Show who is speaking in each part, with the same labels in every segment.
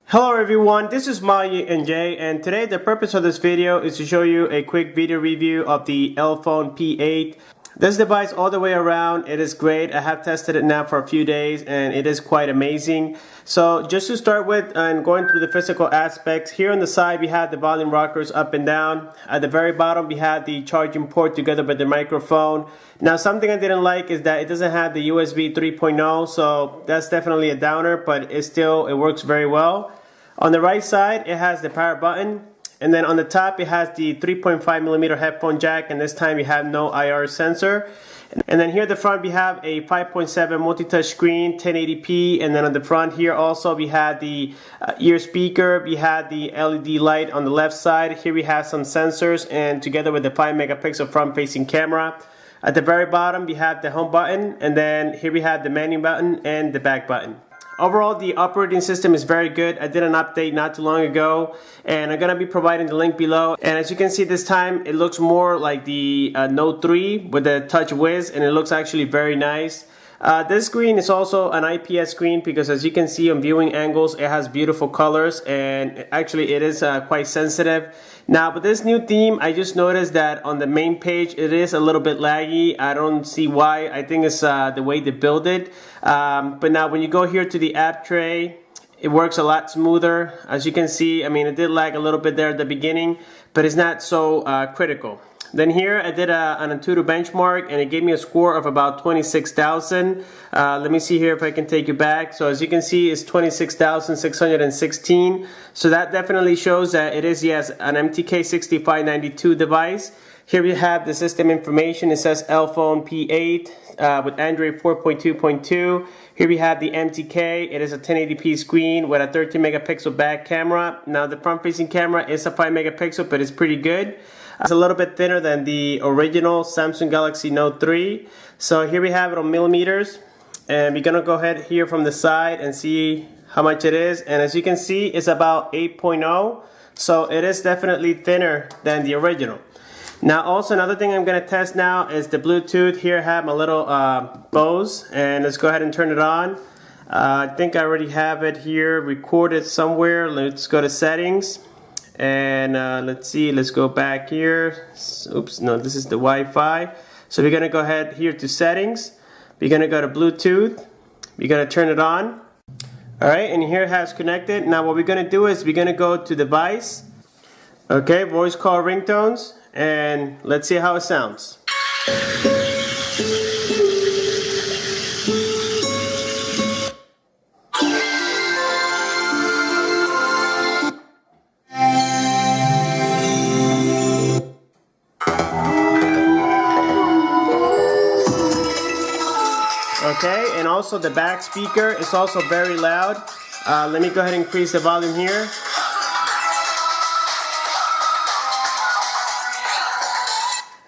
Speaker 1: Hello everyone, this is Maya and Jay, and today the purpose of this video is to show you a quick video review of the Elephone P8. This device all the way around, it is great. I have tested it now for a few days and it is quite amazing. So just to start with and going through the physical aspects, here on the side we have the volume rockers up and down. At the very bottom we have the charging port together with the microphone. Now something I didn't like is that it doesn't have the USB 3.0, so that's definitely a downer, but it works very well. On the right side, it has the power button, and then on the top, it has the 3.5mm headphone jack, and this time you have no IR sensor. And then here at the front, we have a 5.7 multi-touch screen, 1080p, and then on the front here also, we have the ear speaker, we have the LED light on the left side. Here we have some sensors, and together with the 5-megapixel front-facing camera. At the very bottom, we have the home button, and then here we have the menu button and the back button. Overall, the operating system is very good. I did an update not too long ago, and I'm going to be providing the link below. And as you can see this time, it looks more like the Note 3 with the Touch Wiz, and it looks actually very nice. This screen is also an IPS screen because as you can see on viewing angles, it has beautiful colors, and actually it is quite sensitive. Now with this new theme, I just noticed that on the main page it is a little bit laggy. I don't see why. I think it's the way they build it. But now when you go here to the app tray, it works a lot smoother. As you can see, I mean, it did lag a little bit there at the beginning, but it's not so critical. Then here I did an Antutu benchmark, and it gave me a score of about 26,000. Let me see here if I can take you back. So as you can see, it's 26,616. So that definitely shows that it is, yes, an MTK6592 device. Here we have the system information. It says Elephone P8 with Android 4.2.2. Here we have the MTK. It is a 1080p screen with a 13-megapixel back camera. Now the front-facing camera is a 5-megapixel, but it's pretty good. It's a little bit thinner than the original Samsung Galaxy Note 3. So here we have it on millimeters. And we're going to go ahead here from the side and see how much it is. And as you can see, it's about 8.0. So it is definitely thinner than the original. Now also another thing I'm going to test now is the Bluetooth. Here I have my little Bose, and let's go ahead and turn it on. I think I already have it here recorded somewhere. Let's go to settings. And let's see, let's go back here. Oops, no, this is the Wi-Fi. So we're going to go ahead here to settings. We're going to go to Bluetooth. We're going to turn it on. Alright, and here it has connected. Now what we're going to do is we're going to go to device. Okay, voice call ringtones. And let's see how it sounds. Okay, and also the back speaker is also very loud. Let me go ahead and increase the volume here.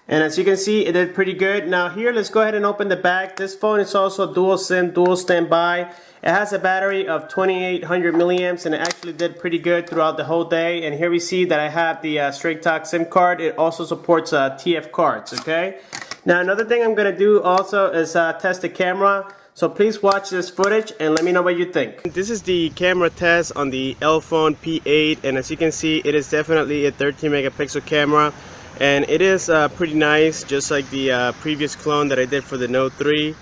Speaker 1: And as you can see, it did pretty good. Now here, let's go ahead and open the back. This phone is also dual SIM, dual standby. It has a battery of 2800 milliamps, and it actually did pretty good throughout the whole day. And here we see that I have the Straight Talk SIM card. It also supports TF cards, okay? Now another thing I'm gonna do also is test the camera. So please watch this footage and let me know what you think. This is the camera test on the Elephone P8, and as you can see, it is definitely a 13-megapixel camera. And it is pretty nice, just like the previous clone that I did for the Note 3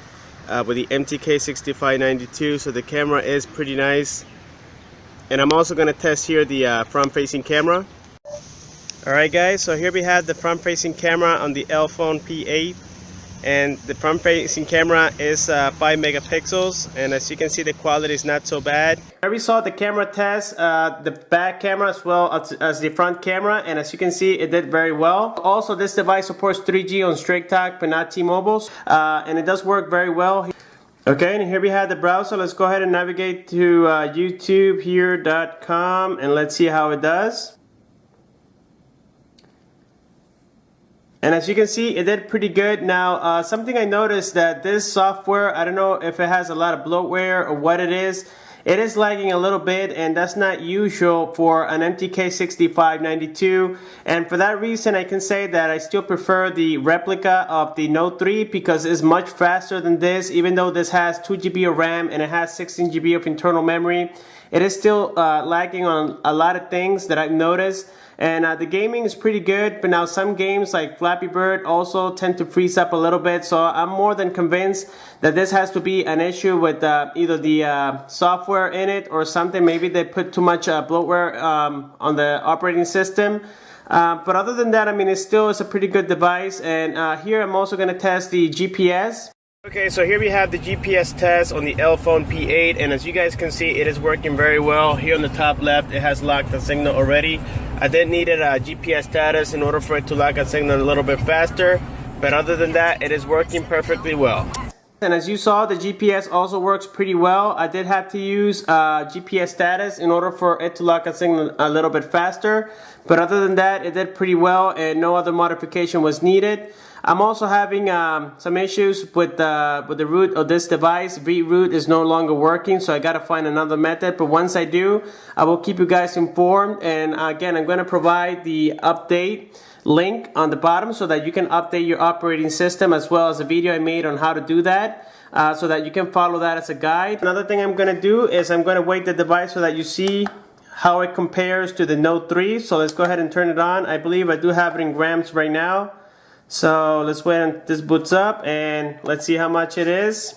Speaker 1: with the MTK6592. So the camera is pretty nice. And I'm also going to test here the front-facing camera. Alright guys, so here we have the front-facing camera on the Elephone P8. And the front-facing camera is 5 megapixels, and as you can see, the quality is not so bad. Here we saw the camera test, the back camera as well as the front camera, and as you can see, it did very well. Also, this device supports 3G on Straight Talk, but not T-Mobile, and it does work very well. Okay, and here we have the browser. Let's go ahead and navigate to YouTubehere.com, and let's see how it does. And as you can see, it did pretty good. Now, something I noticed that this software, I don't know if it has a lot of bloatware or what it is. it is lagging a little bit, and that's not usual for an MTK 6592. And for that reason, I can say that I still prefer the replica of the Note 3 because it's much faster than this. Even though this has 2 GB of RAM and it has 16 GB of internal memory, it is still lagging on a lot of things that I've noticed. And the gaming is pretty good, but now some games like Flappy Bird also tend to freeze up a little bit. So I'm more than convinced that this has to be an issue with either the software in it or something. Maybe they put too much bloatware on the operating system. But other than that, I mean, it still is a pretty good device. And here I'm also going to test the GPS. Okay, so here we have the GPS test on the Elephone P8, and as you guys can see, it is working very well. Here on the top left, it has locked the signal already. I did need a GPS status in order for it to lock a signal a little bit faster, but other than that, it is working perfectly well. And as you saw, the GPS also works pretty well. I did have to use GPS status in order for it to lock a signal a little bit faster, but other than that, it did pretty well and no other modification was needed. I'm also having some issues with the root of this device. VRoot is no longer working, so I gotta find another method. But once I do, I will keep you guys informed. And again, I'm gonna provide the update link on the bottom so that you can update your operating system, as well as a video I made on how to do that, so that you can follow that as a guide. Another thing I'm gonna do is I'm gonna weight the device so that you see how it compares to the Note 3. So let's go ahead and turn it on. I believe I do have it in grams right now. So let's wait until this boots up and let's see how much it is.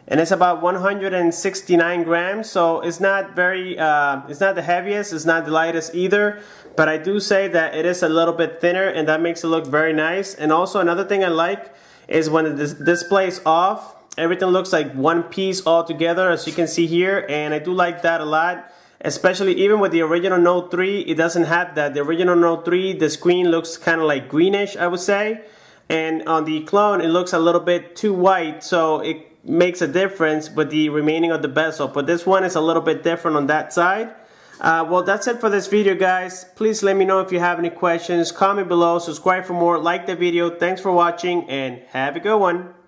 Speaker 1: And it's about 169 grams, so it's not very, it's not the heaviest, it's not the lightest either, but I do say that it is a little bit thinner, and that makes it look very nice. And also another thing I like is when the display is off, everything looks like one piece all together, as you can see here, and I do like that a lot. Especially even with the original Note 3, it doesn't have that. The original Note 3, the screen looks kind of like greenish, I would say. And on the clone, it looks a little bit too white, so it makes a difference with the remaining of the bezel. But this one is a little bit different on that side. Well, that's it for this video, guys. Please let me know if you have any questions. Comment below, subscribe for more, like the video. Thanks for watching, and have a good one.